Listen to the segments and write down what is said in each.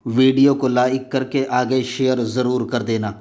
Video को like करके आगे शेयर जरूर कर देना।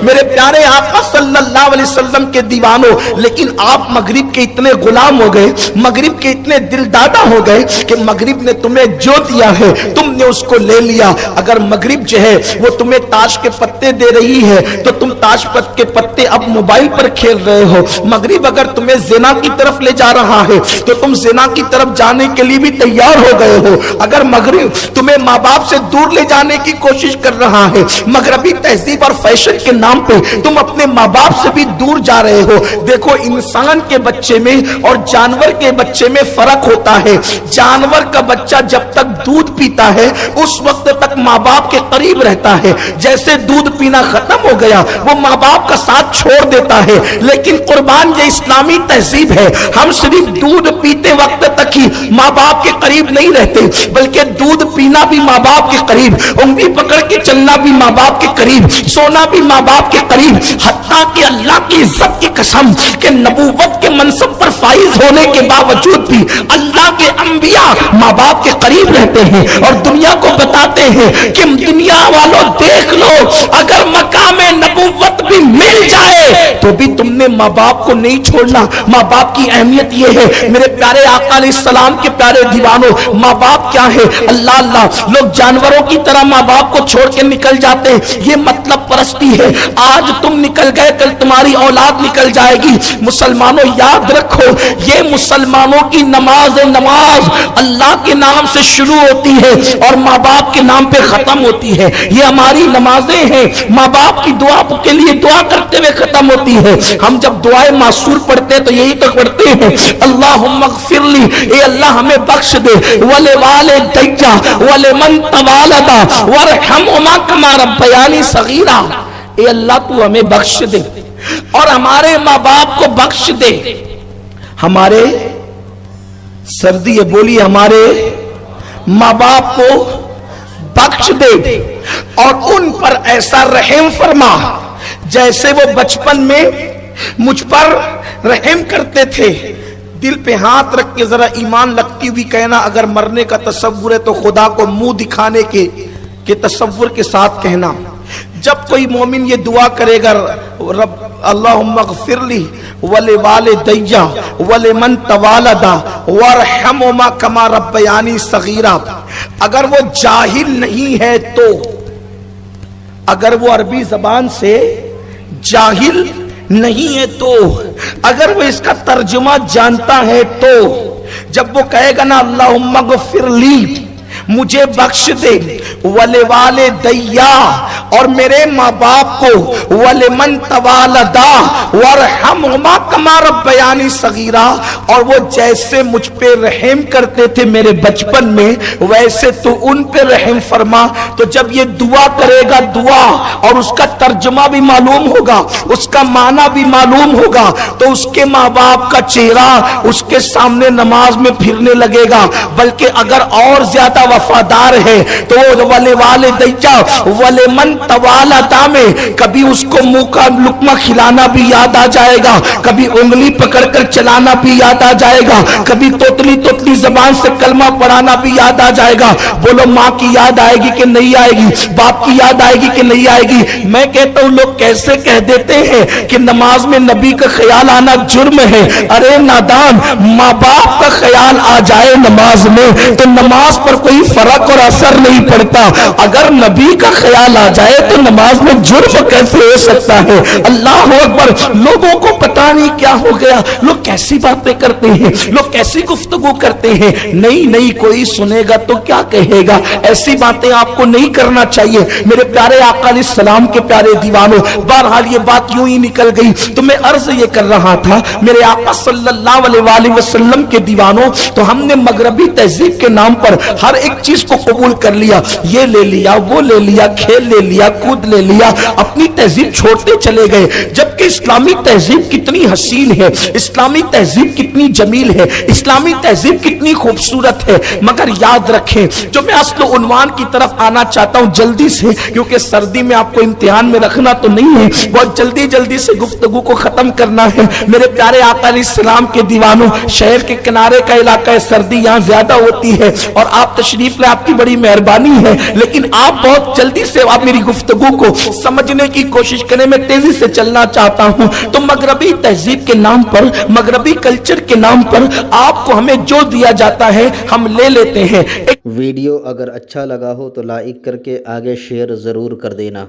मेरे प्यारे आका सल्लल्लाहु अलैहि वसल्लम के दीवानों, लेकिन आप मगरिब के इतने गुलाम हो गए, मगरिब के इतने दिलदादा हो गए कि मगरिब ने तुम्हें जो दिया है तुमने उसको ले लिया। अगर मगरिब जो है वो तुम्हें ताश के पत्ते दे रही है तो तुम ताश के पत्ते अब मोबाइल पर खेल रहे हो। मगरिब अगर तुम्हें ज़िना की तरफ ले जा रहा है तो तुम ज़िना की तरफ जाने के लिए भी तैयार हो गए हो। अगर मगरिब तुम्हें माँ बाप से दूर ले जाने की कोशिश कर रहा है, मगरबी तहजीब और फैशन के नाम पे तुम अपने माँ बाप से भी दूर जा रहे हो। देखो, इंसान के बच्चे में और जानवर के बच्चे में फर्क होता है। जानवर का बच्चा जब तक दूध पीता है उस वक्त तक माँ बाप के करीब रहता है। जैसे दूध पीना खत्म हो गया वो माँ बाप का साथ छोड़ देता है। लेकिन कुर्बान, ये इस्लामी तहजीब है। हम सिर्फ दूध पीते वक्त तक ही माँ बाप के करीब नहीं रहते, बल्कि दूध पीना भी माँ बाप के करीब, उंगली पकड़ के चलना भी माँ बाप के करीब, सोना भी माँ बाप के करीब। हत्ता कि अल्लाह की इज्जत की कसम के नबूवत के मनसब पर फाइज होने के बावजूद भी अल्लाह के अंबिया माँ बाप के करीब रहते हैं और दुनिया को बताते हैं कि दुनिया वालों देख लो, अगर मकामे नबूवत भी मिल जाए तो भी तुमने माँ बाप को नहीं छोड़ना। माँ बाप की अहमियत यह है। मेरे प्यारे आका अलैहिस्सलाम के प्यारे दीवानों, माँ बाप क्या है? अल्लाह अल्लाह, लोग जानवरों की तरह माँ बाप को छोड़ के निकल जाते हैं। ये मतलब परस्ती है। आज तुम निकल गए, कल तुम्हारी औलाद निकल जाएगी। मुसलमानों याद रखो, ये मुसलमानों की नमाज अल्लाह के नाम से शुरू होती है और माँ बाप के नाम पे खत्म होती है। ये हमारी नमाजें हैं, माँ बाप की दुआ के लिए दुआ करते हुए खत्म होती है। हम जब दुआए मासूर पढ़ते हैं तो यही तो पढ़ते हैं, अल्लाहुम्मा ग़फ़िरली, ए अल्लाह हमें बख्श दे, वले वाले दैया वले मन तवालदा वरहमुमा कमा रब्बयानी सगीरा। ए अल्लाह तू हमें बख्श दे और हमारे माँ बाप को बख्श दे। हमारे सर्दी है, बोलिए, हमारे माँ बाप को बख्श दे और उन पर ऐसा रहम फरमा जैसे वो बचपन में मुझ पर रहम करते थे। दिल पे हाथ रख के जरा ईमान लगती हुई कहना, अगर मरने का तसव्वुर है तो खुदा को मुंह दिखाने के तसव्वुर के साथ कहना। जब कोई मोमिन ये दुआ करेगा, रब अल्लाहुम्मा ग़फ़िरली वले वाले दैया वले मन तवालदा वरहमुमा कमा रब्बयानी सगीरा, अगर वो जाहिल नहीं है तो, अगर वो अरबी जबान से जाहिल नहीं है तो, अगर वो इसका तर्जुमा जानता है तो, जब वो कहेगा ना अल्लाहुम्मा ग़फ़िरली, मुझे बख्श दे, वले वाले दैया, और मेरे माँ बाप को, वले मन तवालदा वरहमुमा कमा रब्बयानी सगीरा, और वो जैसे मुझ पे रहम करते थे मेरे बचपन में वैसे तो उन पे रहम फरमा। तो जब ये दुआ करेगा, दुआ और उसका तर्जुमा भी मालूम होगा, उसका माना भी मालूम होगा, तो उसके माँ बाप का चेहरा उसके सामने नमाज में फिरने लगेगा। बल्कि अगर और ज्यादा वफादार है तो वले वाले दैया वले मन तवालदा में कभी उसको मुंह का लुकमा खिलाना भी याद आ जाएगा, कभी उंगली पकड़कर चलाना भी याद आ जाएगा, कभी तोतली तोतली जबान से कलमा पढ़ाना भी याद आ जाएगा। बोलो, माँ की याद आएगी कि नहीं आएगी? बाप की याद आएगी कि नहीं आएगी? मैं कहता हूँ, लोग कैसे कह देते हैं कि नमाज में नबी का ख्याल आना जुर्म है। अरे नादान, माँ बाप का ख्याल आ जाए नमाज में तो नमाज पर कोई फर्क और असर नहीं पड़ता। अगर नबी का ख्याल आ जाए तो नमाज में जुर्म कैसे हो सकता है? अल्लाह अकबर। लोगों को पता नहीं क्या हो गया, लोग कैसी बातें करते हैं, लोग कैसी गुफ्तगू करते हैं। नहीं, कोई सुनेगा तो क्या कहेगा? ऐसी बातें आपको नहीं करना चाहिए मेरे प्यारे आका अलैहिस्सलाम के प्यारे दीवानों। बहरहाल ये बात यूं ही निकल गई। तो मैं अर्ज ये कर रहा था मेरे आका सल्लल्लाहु अलैहि वसल्लम के दीवानों, तो हमने मगरबी तहजीब के नाम पर हर एक चीज को कबूल कर लिया। ये ले लिया, वो ले लिया, खेल ले लिया, लिया, कूद ले लिया, अपनी तहजीब छोड़ते चले गए। जबकि इस्लामी तहजीब कितनी हसीन है, इस्लामी तहजीब कितनी जमील है, इस्लामी तहजीब कितनी खूबसूरत है। मगर याद रखें, जो मैं असल उन्वान की तरफ आना चाहता हूं जल्दी से, क्योंकि सर्दी में आपको इम्तिहान में रखना तो नहीं है, बहुत जल्दी जल्दी से गुफ्तगू को खत्म करना है। मेरे प्यारे आका अलैहिस्सलाम के दीवानों, शहर के किनारे का इलाका है, सर्दी यहाँ ज्यादा होती है और आप तशरीफ ले, आपकी बड़ी मेहरबानी है, लेकिन आप बहुत जल्दी से आप मेरी गुफ्तगू को समझने की कोशिश करें। मैं तेजी से चलना चाहता हूं। तो मगरबी तहजीब के नाम पर, मगरबी कल्चर के नाम पर आपको हमें जो दिया जाता है हम ले लेते हैं। वीडियो अगर अच्छा लगा हो तो लाइक करके आगे शेयर ज़रूर कर देना।